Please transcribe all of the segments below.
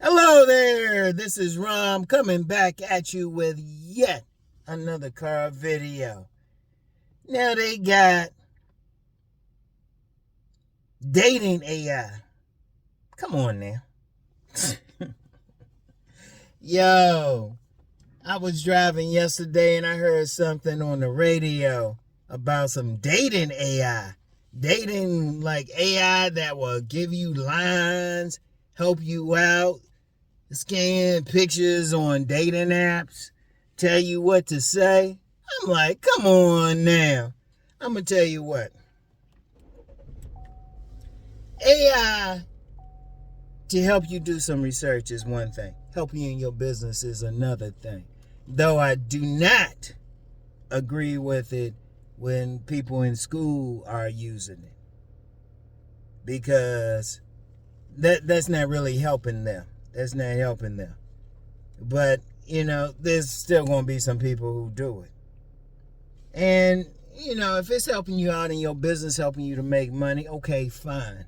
Hello there, this is Rom coming back at you with yet another car video. Now they got dating AI. Come on now. Yo, I was driving yesterday and I heard something on the radio about some dating AI. Dating like AI that will give you lines, help you out, scan pictures on dating apps, tell you what to say. I'm like, come on now. I'm going to tell you what. AI to help you do some research is one thing. Help you in your business is another thing. Though I do not agree with it when people in school are using it. Because that's not really helping them. That's not helping them. But, there's still going to be some people who do it. And, if it's helping you out in your business, helping you to make money, okay, fine.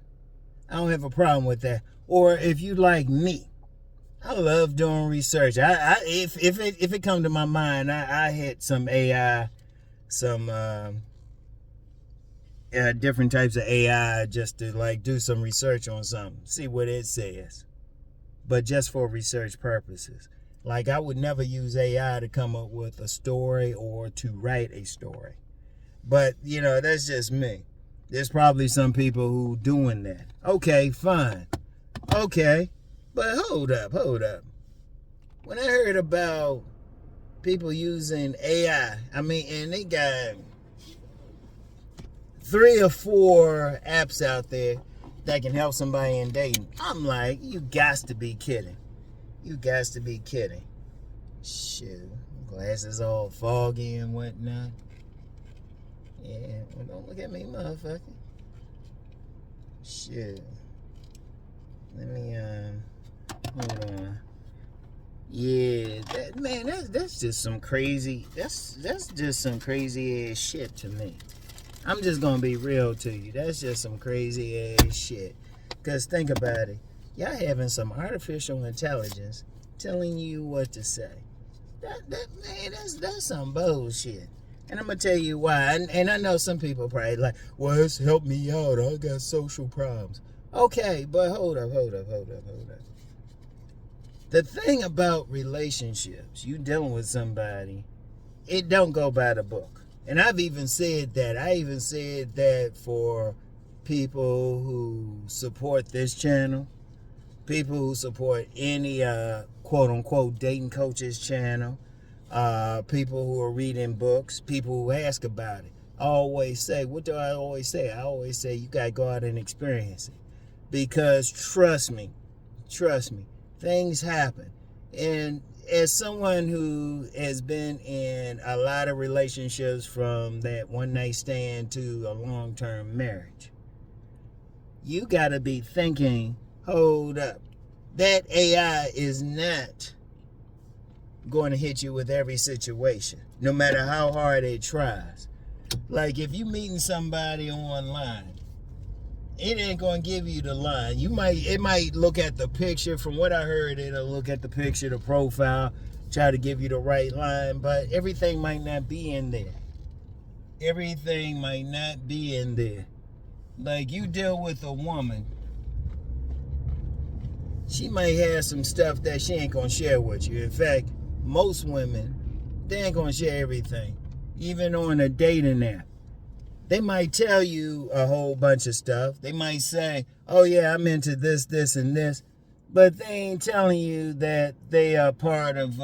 I don't have a problem with that. Or if you like me, I love doing research. If it come to my mind, I hit some AI, some different types of AI just to do some research on something, see what it says. But just for research purposes. Like I would never use AI to come up with a story or to write a story. But, that's just me. There's probably some people who doing that. Okay, fine. Okay. But hold up. When I heard about people using AI, and they got 3 or 4 apps out there that can help somebody in dating. I'm like, you got to be kidding. You got to be kidding. Shoot. Glasses all foggy and whatnot. Yeah, well, don't look at me, motherfucker. Shit. Let me, hold on. Yeah, that's just some crazy, that's just some crazy ass shit to me. I'm just gonna be real to you. That's just some crazy ass shit. Cause think about it. Y'all having some artificial intelligence telling you what to say. That's some bullshit. And I'm gonna tell you why. And I know some people probably like, well, it's helped me out. I got social problems. Okay, but hold up. The thing about relationships, you dealing with somebody, it don't go by the book. And I've even said that. I even said that for people who support this channel, people who support any quote-unquote dating coaches channel, people who are reading books, people who ask about it. I always say, what do I always say? I always say you got to go out and experience it. Because trust me, things happen. And as someone who has been in a lot of relationships from that one night stand to a long-term marriage, you got to be thinking, hold up, that AI is not going to hit you with every situation, no matter how hard it tries. Like if you meeting somebody online, it ain't going to give you the line. It might look at the picture. From what I heard, it'll look at the picture, the profile, try to give you the right line, but everything might not be in there. Everything might not be in there. Like you deal with a woman, she might have some stuff that she ain't going to share with you. In fact, most women, they ain't going to share everything. Even on a dating app. They might tell you a whole bunch of stuff. They might say, oh yeah, I'm into this, this, and this. But they ain't telling you that they are part of,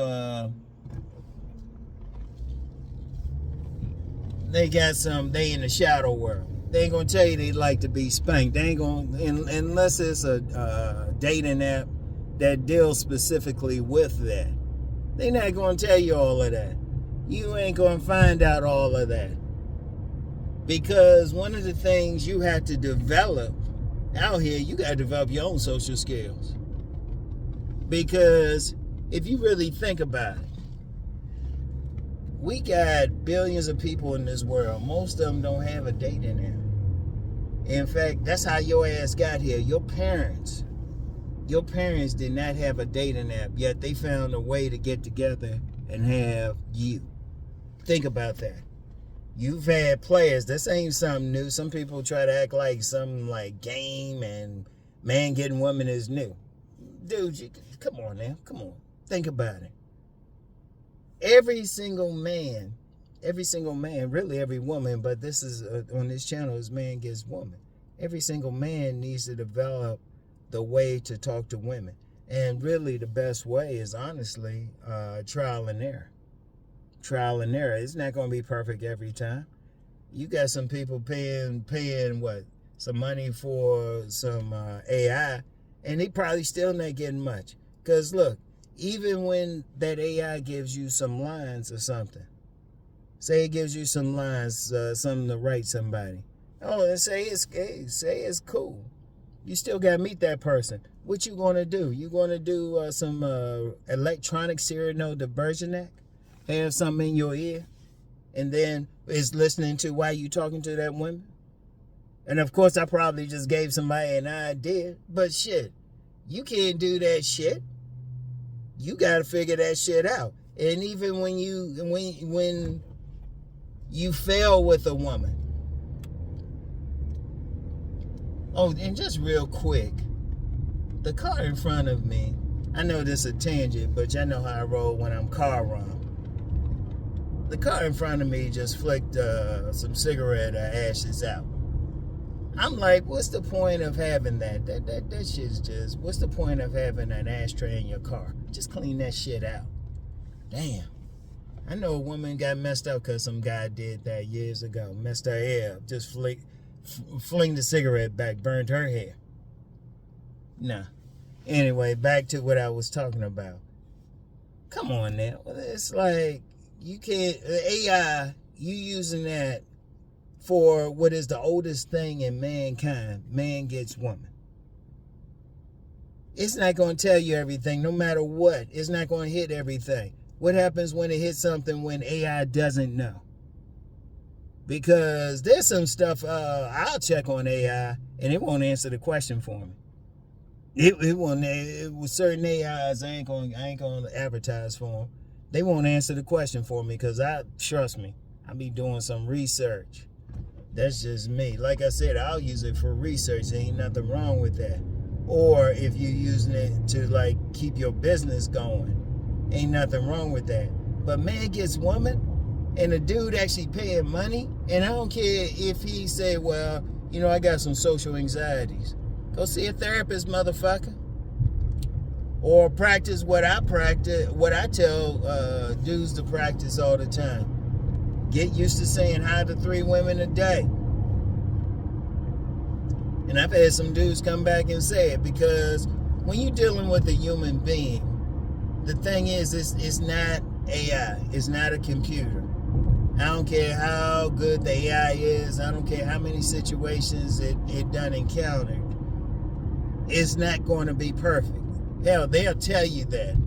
they in the shadow world. They ain't gonna tell you they like to be spanked. They ain't gonna, unless it's a dating app that deals specifically with that. They not gonna tell you all of that. You ain't gonna find out all of that. Because one of the things you have to develop out here, you got to develop your own social skills. Because if you really think about it, we got billions of people in this world. Most of them don't have a dating app. In fact, that's how your ass got here. Your parents Your parents did not have a dating app, yet they found a way to get together and have you. Think about that. You've had players. This ain't something new. Some people try to act like something like game and man getting woman is new. Dude, come on now. Come on. Think about it. Every single man, really every woman, but this is on this channel is man gets woman. Every single man needs to develop the way to talk to women. And really the best way is honestly trial and error. Trial and error. It's not going to be perfect every time. You got some people paying what? Some money for some AI, and they probably still not getting much. Because look, even when that AI gives you some lines or something, say it gives you some lines, something to write somebody. Oh, and say it's cool. You still got to meet that person. What you going to do? You going to do some electronic Cyrano de Bergerac? Have something in your ear? And then it's listening to why you talking to that woman? And of course, I probably just gave somebody an idea. But shit, you can't do that shit. You got to figure that shit out. And even when you fail with a woman. Oh, and just real quick, the car in front of me, I know this is a tangent, but y'all know how I roll when I'm car wrong. The car in front of me just flicked some cigarette ashes out. I'm like, what's the point of having that? That shit's just, what's the point of having an ashtray in your car? Just clean that shit out. Damn. I know a woman got messed up because some guy did that years ago. Messed her hair up. Just fling the cigarette back. Burned her hair. Nah. Anyway, back to what I was talking about. Come on now. It's like, you can't, AI, you using that for what is the oldest thing in mankind. Man gets woman. It's not going to tell you everything, no matter what. It's not going to hit everything. What happens when it hits something when AI doesn't know? Because there's some stuff I'll check on AI and it won't answer the question for me. It won't. With certain AIs, I ain't going to advertise for them. They won't answer the question for me because trust me, I be doing some research. That's just me. Like I said, I'll use it for research. There ain't nothing wrong with that. Or if you're using it to like keep your business going, ain't nothing wrong with that. But man gets woman, and a dude actually paying money, and I don't care if he say, well, I got some social anxieties. Go see a therapist, motherfucker. Or practice what I tell dudes to practice all the time. Get used to saying hi to 3 women a day. And I've had some dudes come back and say it, because when you're dealing with a human being, the thing is, it's not AI. It's not a computer. I don't care how good the AI is. I don't care how many situations it done encountered. It's not going to be perfect. Hell, they'll tell you that.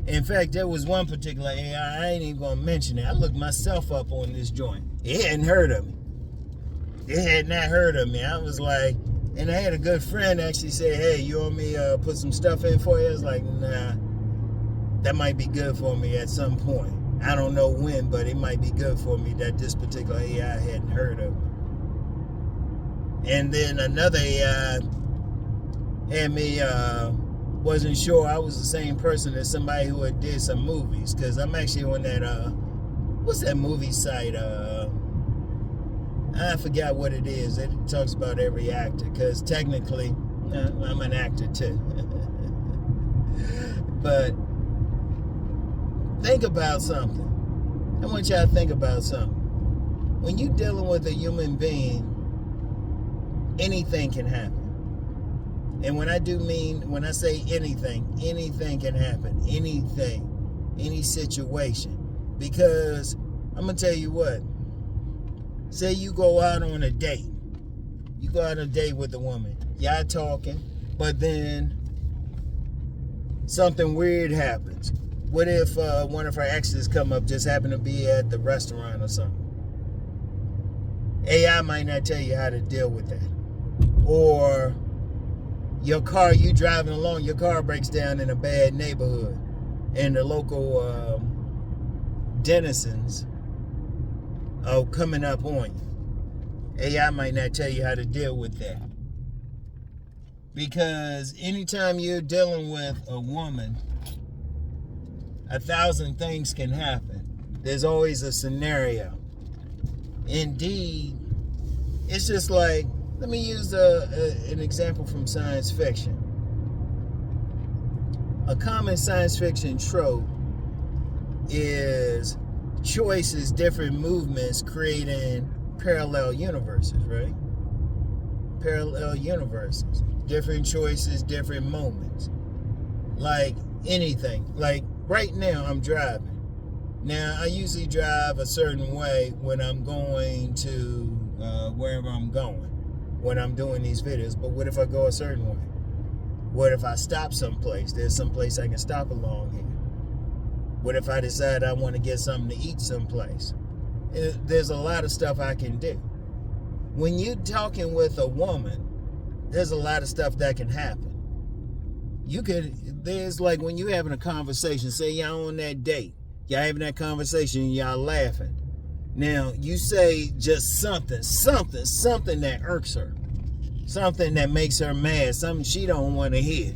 In fact, there was one particular AI, I ain't even going to mention it. I looked myself up on this joint. It hadn't heard of me. It had not heard of me. I was like, and I had a good friend actually say, hey, you want me to put some stuff in for you? I was like, nah, that might be good for me at some point. I don't know when, but it might be good for me that this particular AI hadn't heard of me. And then another AI had me, wasn't sure I was the same person as somebody who had did some movies, because I'm actually on that, what's that movie site? I forgot what it is. It talks about every actor, because technically, I'm an actor too. But think about something. I want y'all to think about something. When you're dealing with a human being, anything can happen. And when I say anything can happen. Anything. Any situation. Because I'm going to tell you what. Say you go out on a date. You go out on a date with a woman. Y'all talking. But then something weird happens. What if one of her exes come up, just happen to be at the restaurant or something? AI might not tell you how to deal with that. Or your car, you driving along, your car breaks down in a bad neighborhood, and the local denizens are coming up on you. AI might not tell you how to deal with that. Because anytime you're dealing with a woman, 1,000 things can happen. There's always a scenario. Indeed, it's just like, let me use an example from science fiction. A common science fiction trope is choices, different movements creating parallel universes, right? Parallel universes. Different choices, different moments. Like anything. Like right now, I'm driving. Now, I usually drive a certain way when I'm going to wherever I'm going, when I'm doing these videos. But what if I go a certain way? What if I stop someplace? There's someplace I can stop along here. What if I decide I want to get something to eat someplace? There's a lot of stuff I can do. When you're talking with a woman, there's a lot of stuff that can happen. There's like when you're having a conversation, say y'all on that date, y'all having that conversation and y'all laughing. Now, you say just something that irks her. Something that makes her mad, something she don't want to hear.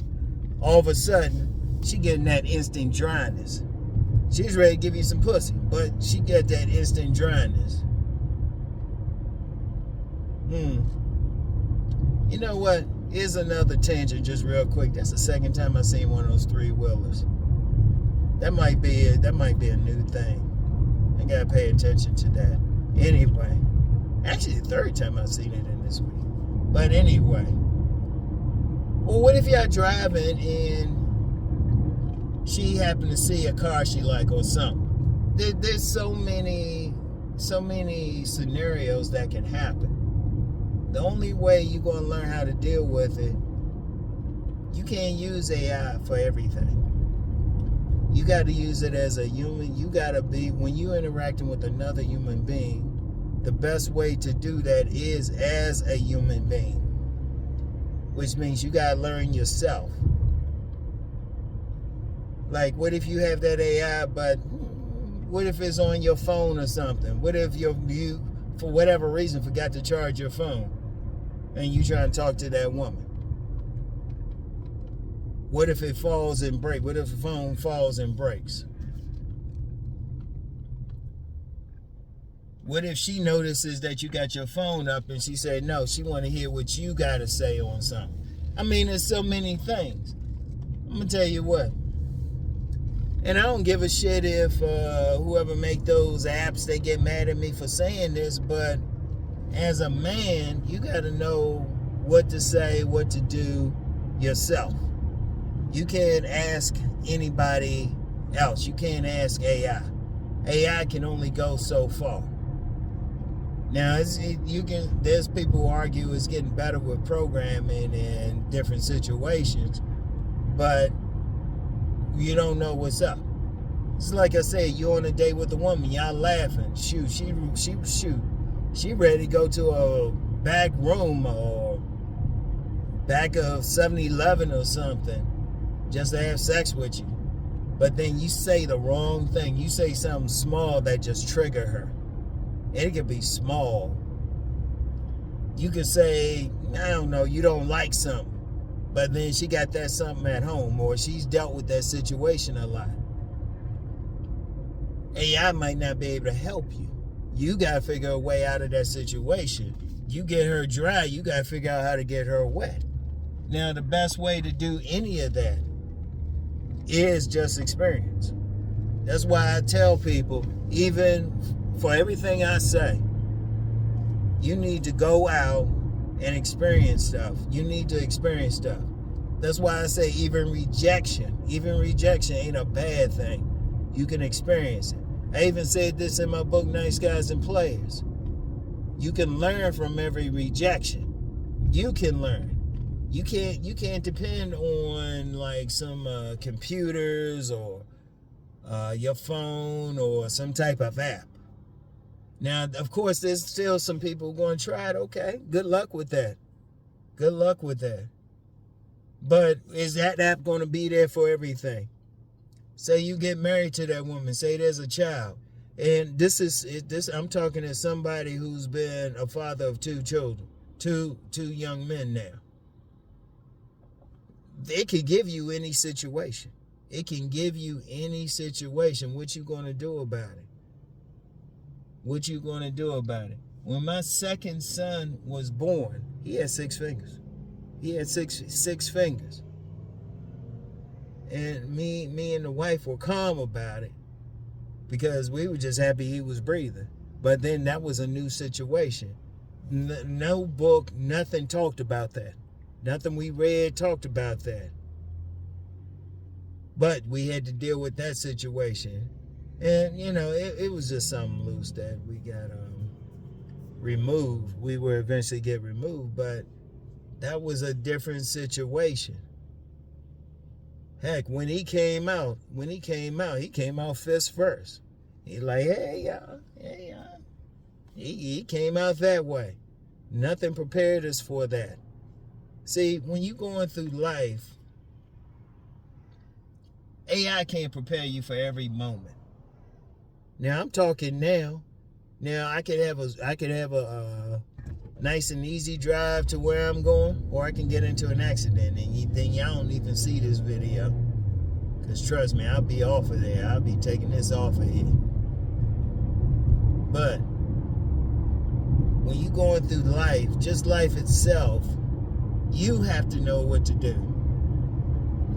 All of a sudden, she getting that instant dryness. She's ready to give you some pussy, but she get that instant dryness. You know what? Here's another tangent just real quick. That's the second time I've seen one of those three-wheelers. That might be it. That might be a new thing. I gotta pay attention to that. Anyway. Actually, the third time I've seen it in this week. But anyway. Well, what if y'all driving and she happened to see a car she like or something? There's so many scenarios that can happen. The only way you're going to learn how to deal with it, you can't use AI for everything. You got to use it as a human. You got to be, when you're interacting with another human being, the best way to do that is as a human being. Which means you got to learn yourself. Like, what if you have that AI, but what if it's on your phone or something? What if you, for whatever reason, forgot to charge your phone and you try to talk to that woman? What if it falls and breaks? What if the phone falls and breaks? What if she notices that you got your phone up and she said, no, she want to hear what you got to say on something? I mean, there's so many things. I'm going to tell you what. And I don't give a shit if whoever make those apps, they get mad at me for saying this, but as a man, you got to know what to say, what to do yourself. You can't ask anybody else. You can't ask AI. AI can only go so far. Now, there's people who argue it's getting better with programming in different situations, but you don't know what's up. It's like I said, you're on a date with a woman, y'all laughing. Shoot, she ready to go to a back room or back of 7-Eleven or something just to have sex with you. But then you say the wrong thing. You say something small that just trigger her. It could be small. You could say, I don't know, you don't like something. But then she got that something at home, or she's dealt with that situation a lot. AI might not be able to help you. You got to figure a way out of that situation. You get her dry, you got to figure out how to get her wet. Now, the best way to do any of that is just experience. That's why I tell people, even for everything I say, you need to go out and experience stuff. You need to experience stuff. That's why I say even rejection ain't a bad thing. You can experience it. I even said this in my book, Nice Guys and Players. You can learn from every rejection. You can learn. You can't depend on like some computers or your phone or some type of app. Now, of course, there's still some people going to try it. Okay, good luck with that. Good luck with that. But is that app going to be there for everything? Say you get married to that woman. Say there's a child. And this. I'm talking to somebody who's been a father of 2 children, two young men now. It could give you any situation. It can give you any situation. What you going to do about it? What you going to do about it? When my second son was born, he had 6 fingers. He had six fingers. And me and the wife were calm about it because we were just happy he was breathing. But then that was a new situation. No book, nothing talked about that. Nothing we read talked about that. But we had to deal with that situation. And, it was just something loose that we got removed. We will eventually get removed, but that was a different situation. Heck, when he came out, he came out fist first. He like, hey, y'all. He came out that way. Nothing prepared us for that. See, when you're going through life, AI can't prepare you for every moment. Now I'm talking now. Now I could have a nice and easy drive to where I'm going, or I can get into an accident, and then y'all don't even see this video. Because trust me, I'll be off of there. I'll be taking this off of here. But when you're going through life, just life itself, you have to know what to do.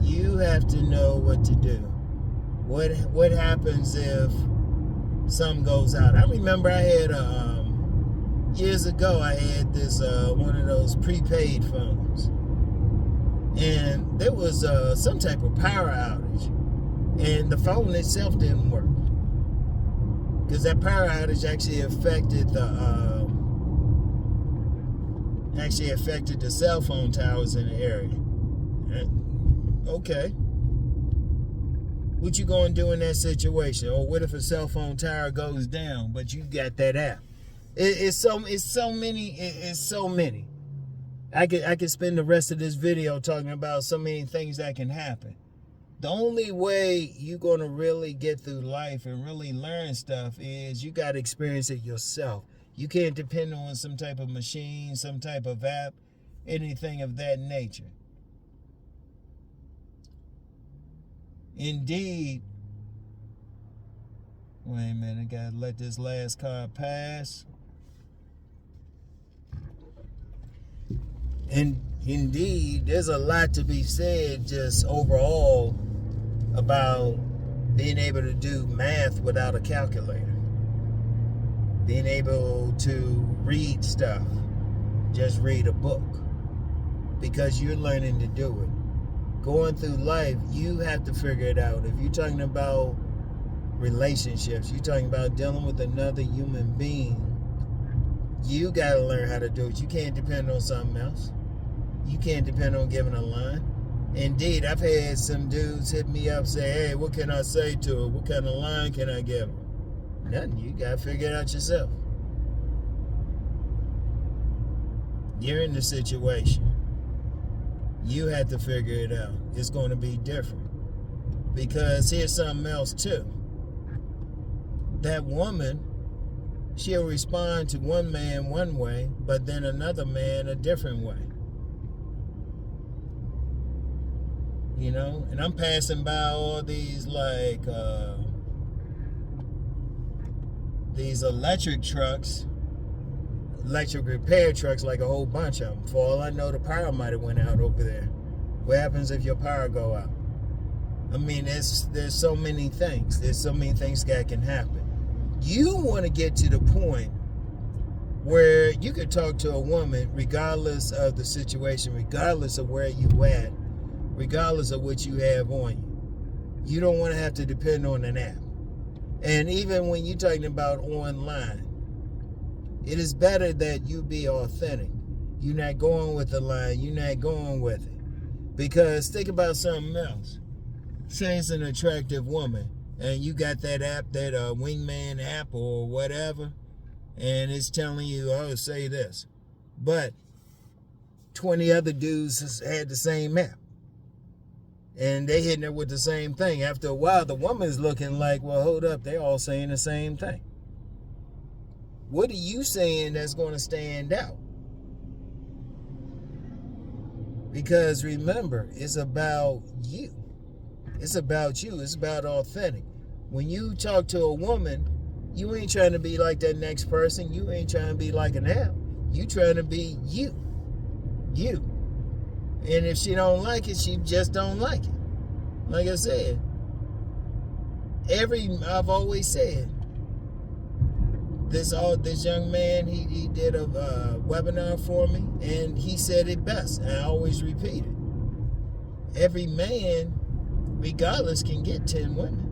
You have to know what to do. What happens if something goes out? I remember I had years ago, I had this one of those prepaid phones, and there was some type of power outage, and the phone itself didn't work because that power outage actually affected the cell phone towers in the area. Okay, what you gonna do in that situation? Or what if a cell phone tower goes down, but you got that app? It's so many. I could spend the rest of this video talking about so many things that can happen. The only way you're gonna really get through life and really learn stuff is you gotta experience it yourself. You can't depend on some type of machine, some type of app, anything of that nature. Indeed. Wait a minute, I gotta let this last car pass. And indeed, there's a lot to be said just overall about being able to do math without a calculator. Being able to read stuff, just read a book, because you're learning to do it. Going through life, you have to figure it out. If you're talking about relationships, you're talking about dealing with another human being, you got to learn how to do it. You can't depend on something else. You can't depend on giving a line. Indeed, I've had some dudes hit me up, say, hey, what can I say to her? What kind of line can I give her? Nothing. You got to figure it out yourself. You're in the situation. You have to figure it out. It's going to be different. Because here's something else too. That woman, she'll respond to one man one way, but then another man a different way. And I'm passing by all these these electric trucks, electric repair trucks, like a whole bunch of them. For all I know, the power might have went out over there. What happens if your power go out? I mean, there's so many things. There's so many things that can happen. You want to get to the point where you could talk to a woman regardless of the situation, regardless of where you at, regardless of what you have on you. You don't want to have to depend on an app. And even when you're talking about online, it is better that you be authentic. You're not going with the line. You're not going with it. Because think about something else. Say it's an attractive woman, and you got that app, that Wingman app or whatever, and it's telling you, oh, say this. But 20 other dudes has had the same app. And they hitting her with the same thing. After a while, the woman's looking like, well, hold up, they're all saying the same thing. What are you saying that's going to stand out? Because remember, it's about you. It's about you. It's about authentic. When you talk to a woman, you ain't trying to be like that next person. You ain't trying to be like an app. You trying to be you. You. And if she don't like it, she just don't like it. Like I said, I've always said, this young man, he did a webinar for me, and he said it best. And I always repeat it. Every man, regardless, can get 10 women.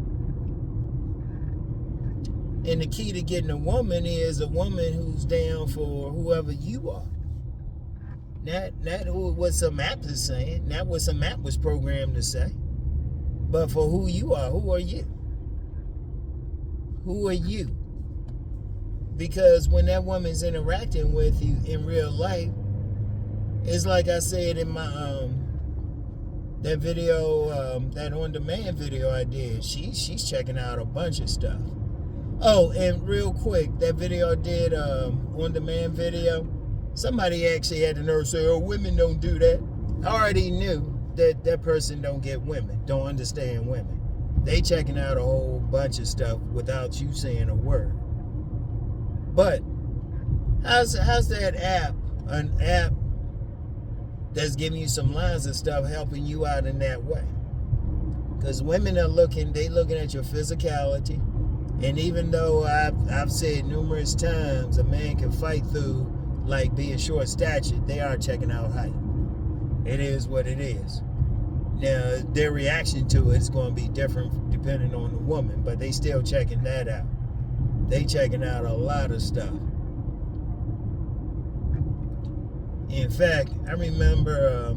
And the key to getting a woman is a woman who's down for whoever you are. Not what some app is saying, not what some app was programmed to say, but for who you are. Who are you? Who are you? Because when that woman's interacting with you in real life, it's like I said in my that video, that on-demand video I did. She's checking out a bunch of stuff. Oh, and real quick, that video I did, on-demand video, somebody actually had the nerve to say, oh, women don't do that. I already knew that person don't get women, don't understand women. They checking out a whole bunch of stuff without you saying a word. But how's that app, an app that's giving you some lines of stuff, helping you out in that way? Because women are looking at your physicality. And even though I've said numerous times a man can fight through like being short-statured, they are checking out height. It is what it is. Now, their reaction to it is going to be different depending on the woman, but they still checking that out. They checking out a lot of stuff. In fact, I remember,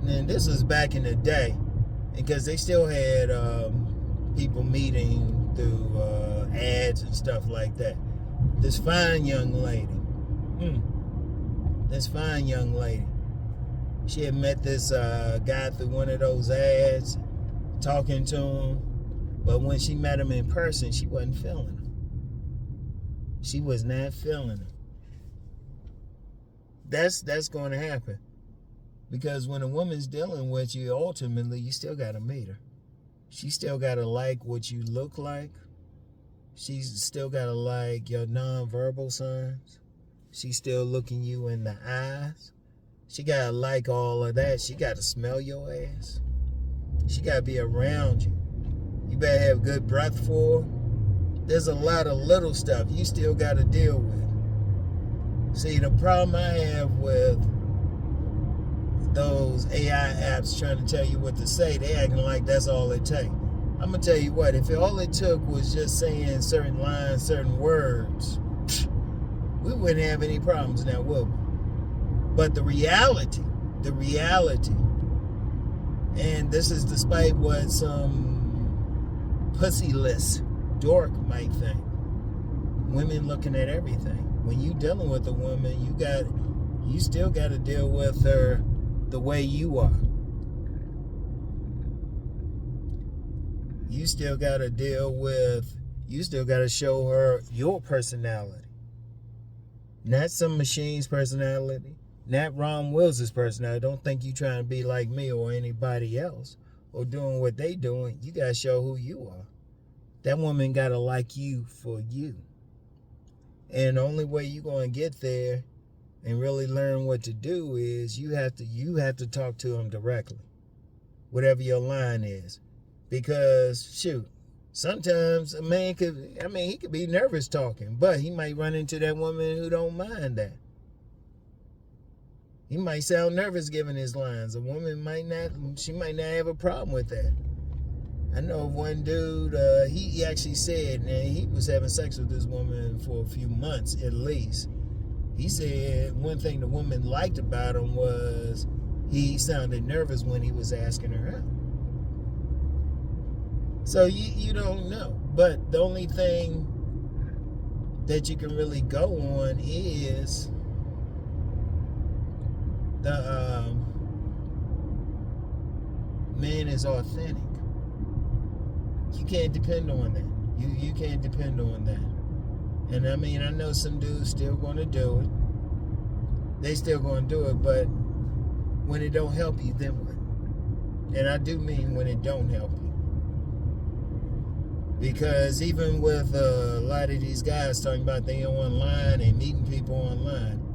and this was back in the day, because they still had people meeting through ads and stuff like that. This fine young lady, she had met this guy through one of those ads, talking to him. But when she met him in person, she wasn't feeling him. She was not feeling him. That's going to happen. Because when a woman's dealing with you, ultimately, you still got to meet her. She still got to like what you look like. She's still got to like your nonverbal signs. She's still looking you in the eyes. She got to like all of that. She got to smell your ass. She got to be around you. You better have good breath for her. There's a lot of little stuff you still got to deal with. See, the problem I have with those AI apps trying to tell you what to say, they acting like that's all it takes. I'm going to tell you what, if all it took was just saying certain lines, certain words, we wouldn't have any problems now, would we? But the reality, and this is despite what some pussyless dork might think. Women looking at everything. When you dealing with a woman, you still got to deal with her the way you are. You still got to show her your personality. Not some machine's personality. Not RomWills' personality. Don't think you trying to be like me or anybody else or doing what they doing. You got to show who you are. That woman got to like you for you. And the only way you're going to get there and really learn what to do is you have to talk to them directly. Whatever your line is. Because, shoot, sometimes a man he could be nervous talking, but he might run into that woman who don't mind that. He might sound nervous giving his lines. A woman might not have a problem with that. I know one dude, he actually said, and he was having sex with this woman for a few months at least. He said one thing the woman liked about him was he sounded nervous when he was asking her out. So you don't know. But the only thing that you can really go on is man is authentic. You can't depend on that. You can't depend on that. And I mean, I know some dudes still going to do it. They still going to do it, but when it don't help you, then what? And I do mean when it don't help you. Because even with a lot of these guys talking about they online and meeting people online,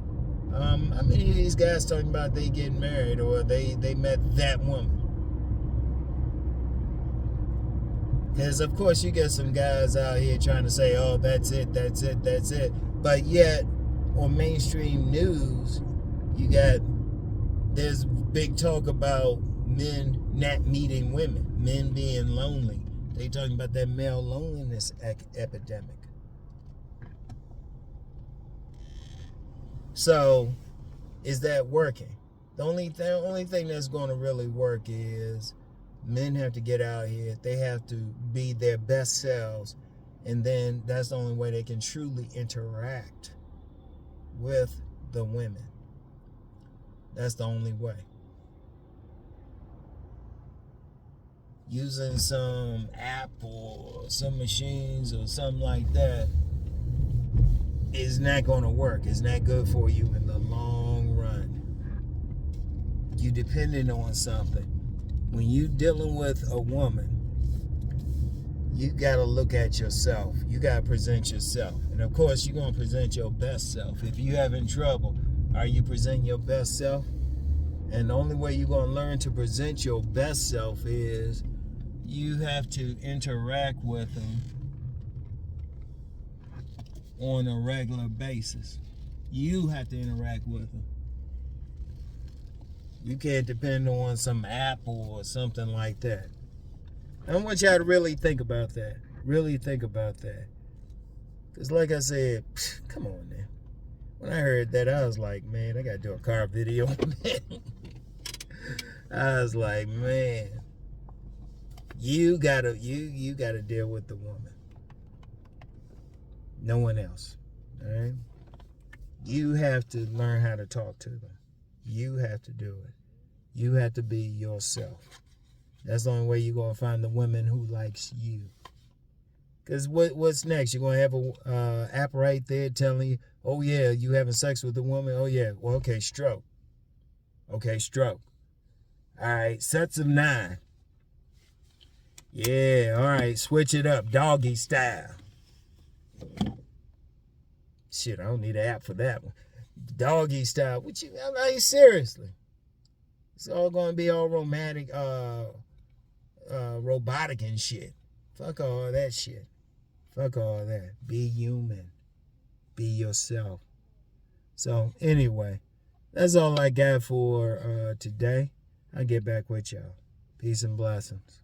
how many of these guys talking about they getting married or they met that woman? Because of course you get some guys out here trying to say, oh, that's it. But yet on mainstream news, there's big talk about men not meeting women, men being lonely. They talking about that male loneliness epidemic. So, is that working? The only thing that's going to really work is men have to get out here. They have to be their best selves, and then that's the only way they can truly interact with the women. That's the only way. Using some app or some machines or something like that is not going to work. It's not good for you in the long run. You depending on something. When you dealing with a woman, you got to look at yourself. You got to present yourself. And of course, you're going to present your best self. If you're having trouble, are you presenting your best self? And the only way you're going to learn to present your best self is you have to interact with them on a regular basis. You have to interact with them. You can't depend on some app or something like that. I want y'all to really think about that. Really think about that. Because like I said, come on, man. When I heard that, I was like, man, I got to do a car video on that. I was like, man, you gotta deal with the woman. No one else. All right? You have to learn how to talk to them. You have to do it. You have to be yourself. That's the only way you're gonna find the woman who likes you. Because what's next? You're gonna have a app right there telling you, oh yeah, you having sex with a woman? Oh yeah, well okay, stroke. Okay, stroke. All right, sets of 9. Yeah, all right, switch it up, doggy style. Shit, I don't need an app for that one. Doggy style. I mean, seriously. It's all going to be all romantic, robotic and shit. Fuck all that shit. Fuck all that. Be human. Be yourself. So, anyway, that's all I got for today. I'll get back with y'all. Peace and blessings.